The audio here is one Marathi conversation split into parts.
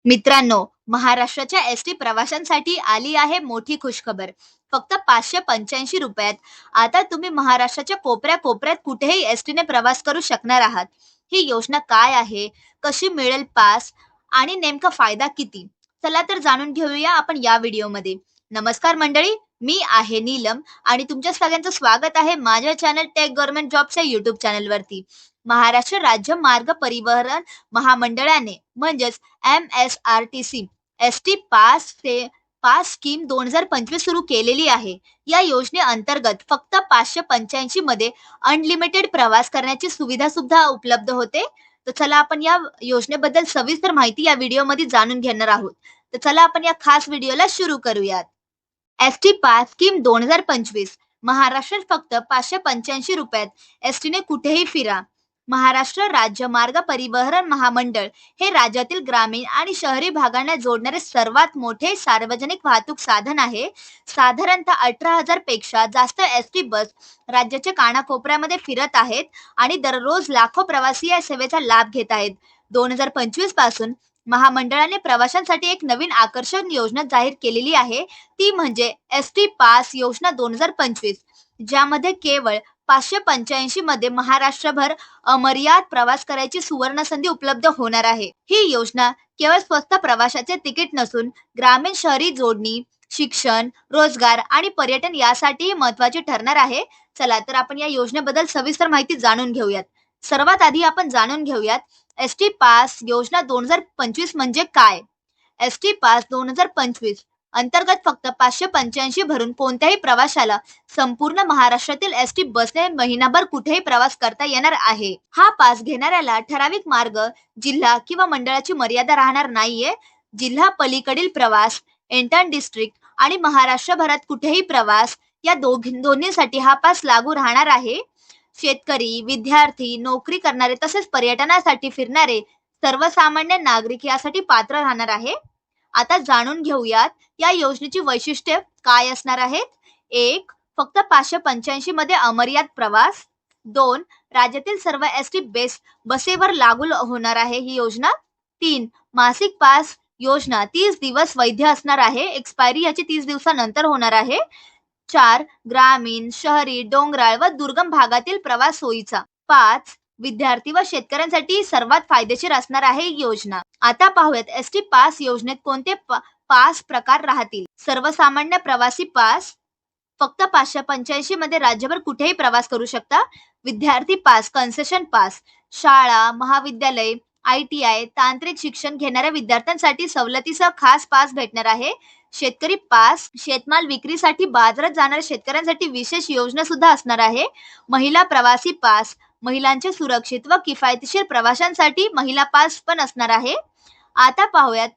मित्रांनो, महाराष्ट्राच्या एसटी प्रवाशांसाठी आली आहे मोठी खुशखबर. फक्त ₹585 आता तुम्ही महाराष्ट्राच्या कोपऱ्या-कोपऱ्यात कुठेही एसटीने प्रवास करू शकणार आहात. ही योजना काय आहे? कशी मिळेल पास? आणि नेमका फायदा किती? चला तर जाणून घेऊया आपण या व्हिडिओमध्ये. नमस्कार मंडळी, मी आहे नीलम आणि तुमच्या सगळ्यांचं स्वागत आहे माझ्या चॅनल टेक गव्हर्नमेंट जॉबच्या यूट्यूब चॅनलवरती. महाराष्ट्र राज्य मार्ग परिवहन महामंडळाने म्हणजेच MSRTC एसटी पास स्कीम 2025 सुरू केलेली आहे. या योजनेअंतर्गत फक्त 585 मध्ये अनलिमिटेड प्रवास करण्याची सुविधा सुद्धा उपलब्ध होते. तर चला आपण या योजनेबद्दल सविस्तर माहिती या व्हिडिओमध्ये जाणून घेणार आहोत. तर चला आपण या खास व्हिडिओला सुरू करूयात. एसटी पास स्कीम 2025 महाराष्ट्रात फक्त ₹585 एसटीने कुठेही फिरा. महाराष्ट्र राज्य मार्ग परिवहन महामंडळ हे राज्यातील ग्रामीण आणि शहरी भागांना जोडणारे सर्वात मोठे सार्वजनिक वाहतूक साधन आहे. साधारणतः 18,000 पेक्षा जास्त एसटी बस राज्याच्या कानाकोपऱ्यामध्ये फिरत आहेत आणि दररोज लाखो प्रवासी या सेवेचा लाभ घेत आहेत. 2025 पासून महामंडळाने प्रवाशांसाठी एक नवीन आकर्षण योजना जाहीर केलेली आहे. ती म्हणजे एसटी पास योजना 2025, ज्यामध्ये केवळ 585 मध्ये महाराष्ट्रभर अमर्याद प्रवास करायची सुवर्ण संधी उपलब्ध होणार आहे. ही योजना केवळ स्वस्त प्रवासाचे तिकीट नसून ग्रामीण शहरी जोडणी, शिक्षण, रोजगार आणि पर्यटन यासाठीही महत्वाची ठरणार आहे. चला तर आपण या योजनेबद्दल सविस्तर माहिती जाणून घेऊयात. सर्वात आधी आपण जाणून घेऊयात एसटी पास योजना 2025 म्हणजे काय. एसटी पास 2025 अंतर्गत फक्त 585 भरून कोणत्याही प्रवाशाला संपूर्ण महाराष्ट्रातील एसटी बसने महिनाभर कुठेही प्रवास करता येणार आहे. हा पास घेणाऱ्याला ठराविक मार्ग, जिल्हा किंवा मंडळाची मर्यादा राहणार नाहीये. जिल्हा पलीकडील प्रवास, इंटर डिस्ट्रिक्ट आणि महाराष्ट्रभरात कुठेही प्रवास या दोन्हीसाठी हा पास लागू राहणार आहे. शेतकरी, विद्यार्थी, नोकरी करणारे तसेच पर्यटनासाठी फिरणारे सर्वसामान्य नागरिक यासाठी पात्र राहणार आहे. आता जाणून घेऊयात या योजनेची वैशिष्ट्ये काय असणार आहेत. 1. फक्त 585 मध्ये अमर्याद प्रवास. 2. राज्यातील सर्व एसटी बसेवर लागू होणार आहे ही योजना. 3. मासिक पास योजना 30 दिवस वैध असणार आहे. एक्सपायरी याची 30 दिवसानंतर होणार आहे. 4. ग्रामीण, शहरी, डोंगराळ व दुर्गम भागातील प्रवास सोयीचा. 5. विद्यार्थी व शेतकऱ्यांसाठी सर्वात फायदेशीर असणार आहे ही योजना. आता पाहूयात एसटी पास योजनेत कोणते पास प्रकार राहतील. सर्वसामान्य प्रवासी पास फक्त 585 मध्ये राज्यभर कुठेही प्रवास करू शकता. विद्यार्थी पास, कन्सेशन पास, शाळा, महाविद्यालय, ITI, तांत्रिक शिक्षण घेणाऱ्या विद्यार्थ्यांसाठी सवलतीसह खास पास भेटणार आहे. शेतकरी पास, शेतमाल विक्रीसाठी बाजारात जाणाऱ्या शेतकऱ्यांसाठी विशेष योजना सुद्धा असणार आहे. महिला प्रवासी पास, महिलांचे सुरक्षित व किफायतशीर प्रवाशांसाठी महिला पास पण असणार आहे. आता पाहूयात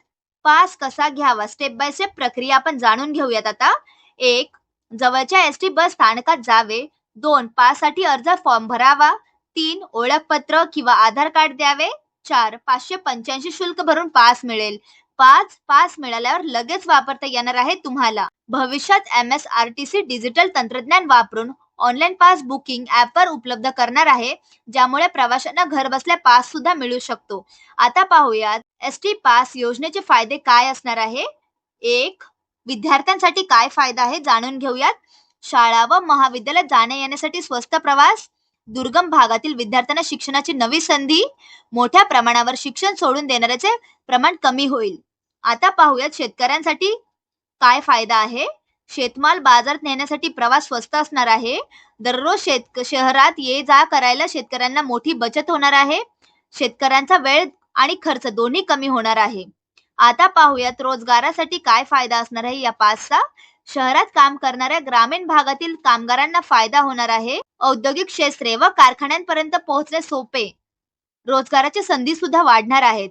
पास कसा घ्यावा. स्टेप बाय स्टेप प्रक्रिया आपण जाणून घेऊयात आता. 1. जवळच्या एसटी बस स्थानकात जावे. 2. पास साठी अर्ज फॉर्म भरावा. 3. ओळखपत्र किंवा आधार कार्ड द्यावे. 4. 585 शुल्क भरून पास मिळेल. 5. पास मिळाल्यावर लगेच वापरता येणार आहे तुम्हाला. भविष्यात MSRTC डिजिटल तंत्रज्ञान वापरून ऑनलाईन पास बुकिंग ऍपवर उपलब्ध करणार आहे, ज्यामुळे प्रवाशांना घर बसल्या पास सुद्धा मिळू शकतो. आता पाहूयात एसटी पास योजनेचे फायदे काय असणार आहे. 1. विद्यार्थ्यांसाठी काय फायदा आहे जाणून घेऊयात. शाळा व महाविद्यालयात जाण्या येण्यासाठी स्वस्त प्रवास. दुर्गम भागातील विद्यार्थ्यांना शिक्षणाची नवी संधी. मोठ्या प्रमाणावर शिक्षण सोडून देणाऱ्याचे प्रमाण कमी होईल. आता पाहूयात शेतकऱ्यांसाठी काय फायदा आहे. शेतमाल बाजारात नेण्यासाठी प्रवास स्वस्त असणार आहे. दररोज शहरात ये जा करायला शेतकऱ्यांना मोठी बचत होणार आहे. शेतकऱ्यांचा वेळ आणि खर्च दोन्ही कमी होणार आहे. आता पाहूयात रोजगारासाठी काय फायदा असणार आहे या पासचा. शहरात काम करणाऱ्या ग्रामीण भागातील कामगारांना फायदा होणार आहे. औद्योगिक क्षेत्रे व कारखान्यांपर्यंत पोहोचणे सोपे. रोजगाराच्या संधी सुद्धा वाढणार आहेत.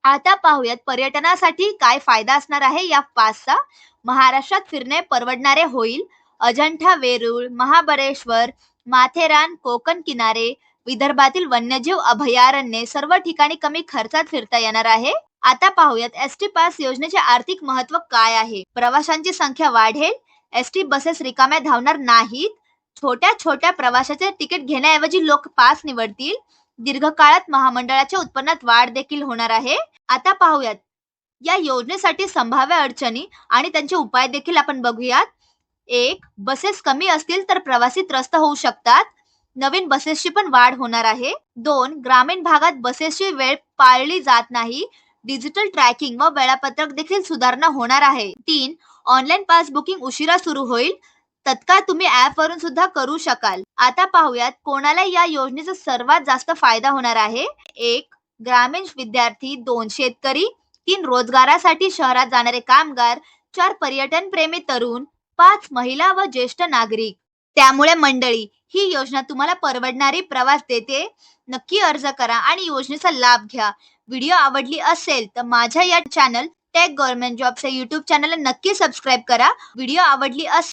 आता पाहूयात पर्यटनासाठी काय फायदा असणार आहे या पासचा. महाराष्ट्रात फिरणे परवडणारे होईल. अजंठा वेरूळ, महाबळेश्वर, माथेरान, कोकण किनारे, विदर्भातील वन्यजीव अभयारण्ये सर्व ठिकाणी कमी खर्चात फिरता येणार आहे. आता पाहूयात एसटी पास योजनेचे आर्थिक महत्व काय आहे. प्रवाशांची संख्या वाढेल. एसटी बसेस रिकाम्या धावणार नाहीत. छोट्या छोट्या प्रवासाचे तिकीट घेण्याऐवजी लोक पास निवडतील. दीर्घकाळात महामंडळाच्या उत्पन्नात वाढ देखील होणार आहे. आता पाहूयात या योजनेसाठी संभाव्य अडचणी आणि त्यांचे उपाय देखील आपण बघूयात. 1. बसेस कमी असतील तर प्रवासी त्रस्त होऊ शकतात. नवीन बसेसची पण वाढ होणार आहे. 2. ग्रामीण भागात बसेसची वेळ पाळली जात नाही. डिजिटल ट्रॅकिंग व वेळापत्रक देखील सुधारणा होणार आहे. 3. ऑनलाईन पास बुकिंग उशिरा सुरू होईल. तत्काळ तुम्ही ऍप वरून सुद्धा करू शकाल. आता पाहूयात कोणाला या योजनेचा सर्वात जास्त फायदा होणार आहे. 1. ग्रामीण विद्यार्थी. 2. शेतकरी. 3. रोजगारासाठी शहरात जाणारे कामगार. 4. पर्यटन प्रेमी तरुण. 5. महिला व ज्येष्ठ नागरिक. त्यामुळे मंडळी, ही योजना तुम्हाला परवडणारी प्रवास देते. नक्की अर्ज करा आणि योजनेचा लाभ घ्या. व्हिडिओ आवडली असेल तर माझ्या या चॅनल टेक गव्हर्नमेंट जॉबच्या YouTube चॅनलला नक्की सबस्क्राईब करा. व्हिडिओ आवडली असेल